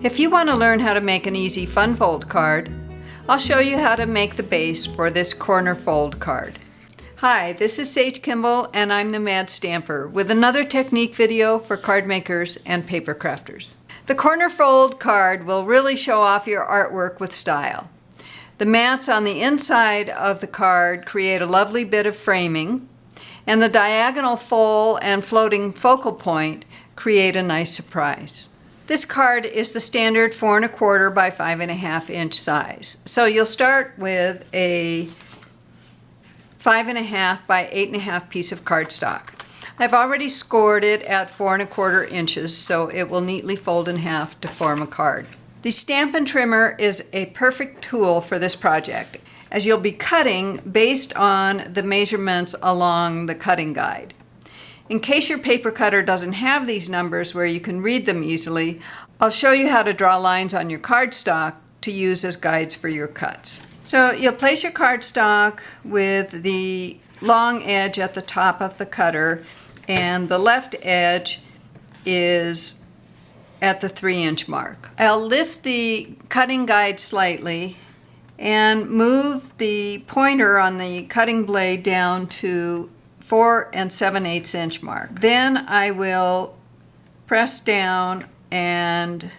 If you want to learn how to make an easy fun fold card, I'll show you how to make the base for this corner fold card. Hi, this is Sage Kimball and I'm the Mad Stamper with another technique video for card makers and paper crafters. The corner fold card will really show off your artwork with style. The mats on the inside of the card create a lovely bit of framing, and the diagonal fold and floating focal point create a nice surprise. This card is the standard 4 1/4 by 5 1/2 inch size. So you'll start with a 5 1/2 by 8 1/2 piece of cardstock. I've already scored it at 4 1/4 inches, so it will neatly fold in half to form a card. The Stampin' Trimmer is a perfect tool for this project, as you'll be cutting based on the measurements along the cutting guide. In case your paper cutter doesn't have these numbers where you can read them easily, I'll show you how to draw lines on your cardstock to use as guides for your cuts. So you'll place your cardstock with the long edge at the top of the cutter, and the left edge is at the 3-inch mark. I'll lift the cutting guide slightly and move the pointer on the cutting blade down to 4 7/8 inch mark. Then I will press down and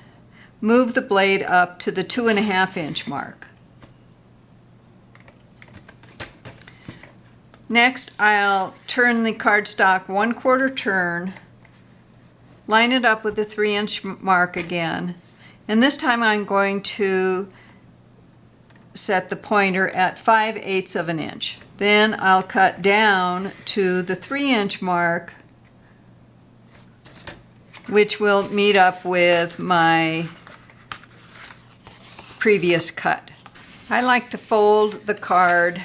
move the blade up to the 2 1/2 inch mark. Next, I'll turn the cardstock 1/4 turn, line it up with the 3-inch mark again, and this time I'm going to set the pointer at 5/8 of an inch. Then I'll cut down to the 3-inch mark, which will meet up with my previous cut. I like to fold the card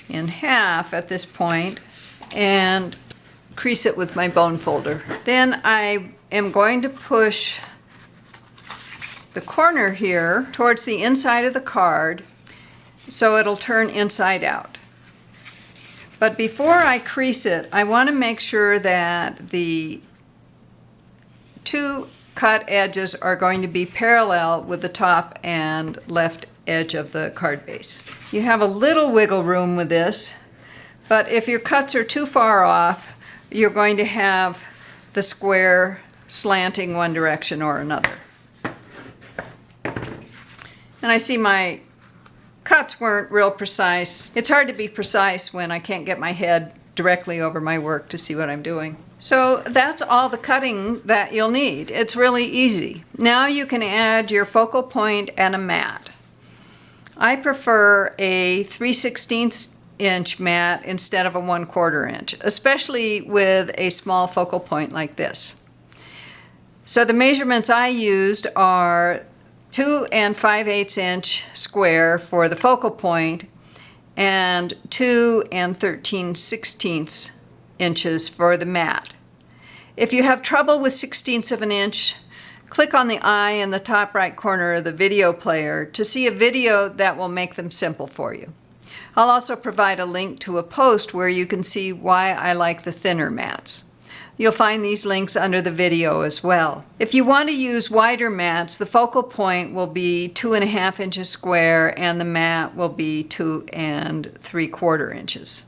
in half at this point and crease it with my bone folder. Then I am going to push the corner here towards the inside of the card so it'll turn inside out. But before I crease it, I want to make sure that the two cut edges are going to be parallel with the top and left edge of the card base. You have a little wiggle room with this, but if your cuts are too far off, you're going to have the square slanting one direction or another. And I see my cuts weren't real precise. It's hard to be precise when I can't get my head directly over my work to see what I'm doing. So that's all the cutting that you'll need. It's really easy. Now you can add your focal point and a mat. I prefer a 3/16 inch mat instead of a 1/4 inch, especially with a small focal point like this. So the measurements I used are 2 5/8 inch square for the focal point and 2 13/16 inches for the mat. If you have trouble with 1/16 of an inch, click on the eye in the top right corner of the video player to see a video that will make them simple for you. I'll also provide a link to a post where you can see why I like the thinner mats. You'll find these links under the video as well. If you want to use wider mats, the focal point will be 2 1/2 inches square and the mat will be 2 3/4 inches.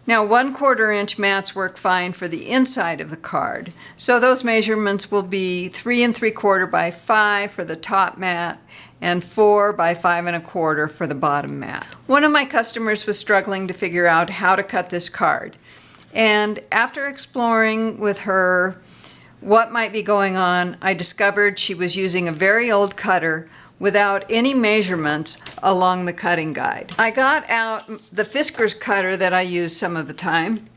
Now 1/4 inch mats work fine for the inside of the card, so those measurements will be 3 3/4 by 5 for the top mat and 4 by 5 1/4 for the bottom mat. One of my customers was struggling to figure out how to cut this card, and after exploring with her what might be going on, I discovered she was using a very old cutter without any measurements along the cutting guide. I got out the Fiskars cutter that I use some of the time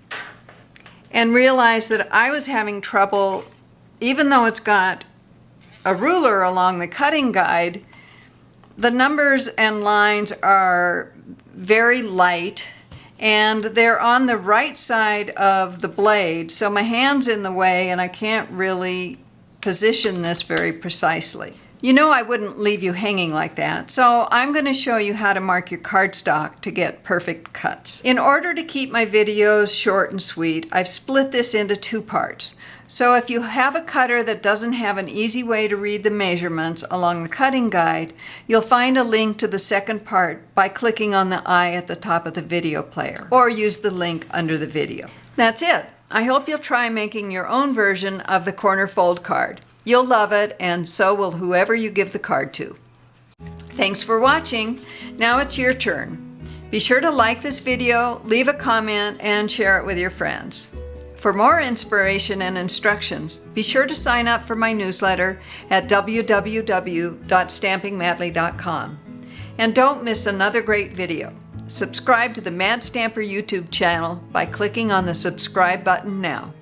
and realized that I was having trouble, even though it's got a ruler along the cutting guide, the numbers and lines are very light and they're on the right side of the blade, so my hand's in the way and I can't really position this very precisely. You know I wouldn't leave you hanging like that, so I'm going to show you how to mark your cardstock to get perfect cuts. In order to keep my videos short and sweet, I've split this into 2 parts. So if you have a cutter that doesn't have an easy way to read the measurements along the cutting guide, you'll find a link to the second part by clicking on the eye at the top of the video player, or use the link under the video. That's it. I hope you'll try making your own version of the corner fold card. You'll love it, and so will whoever you give the card to. Thanks for watching. Now it's your turn. Be sure to like this video, leave a comment, and share it with your friends. For more inspiration and instructions, be sure to sign up for my newsletter at www.stampingmadly.com. And don't miss another great video. Subscribe to the Mad Stamper YouTube channel by clicking on the subscribe button now.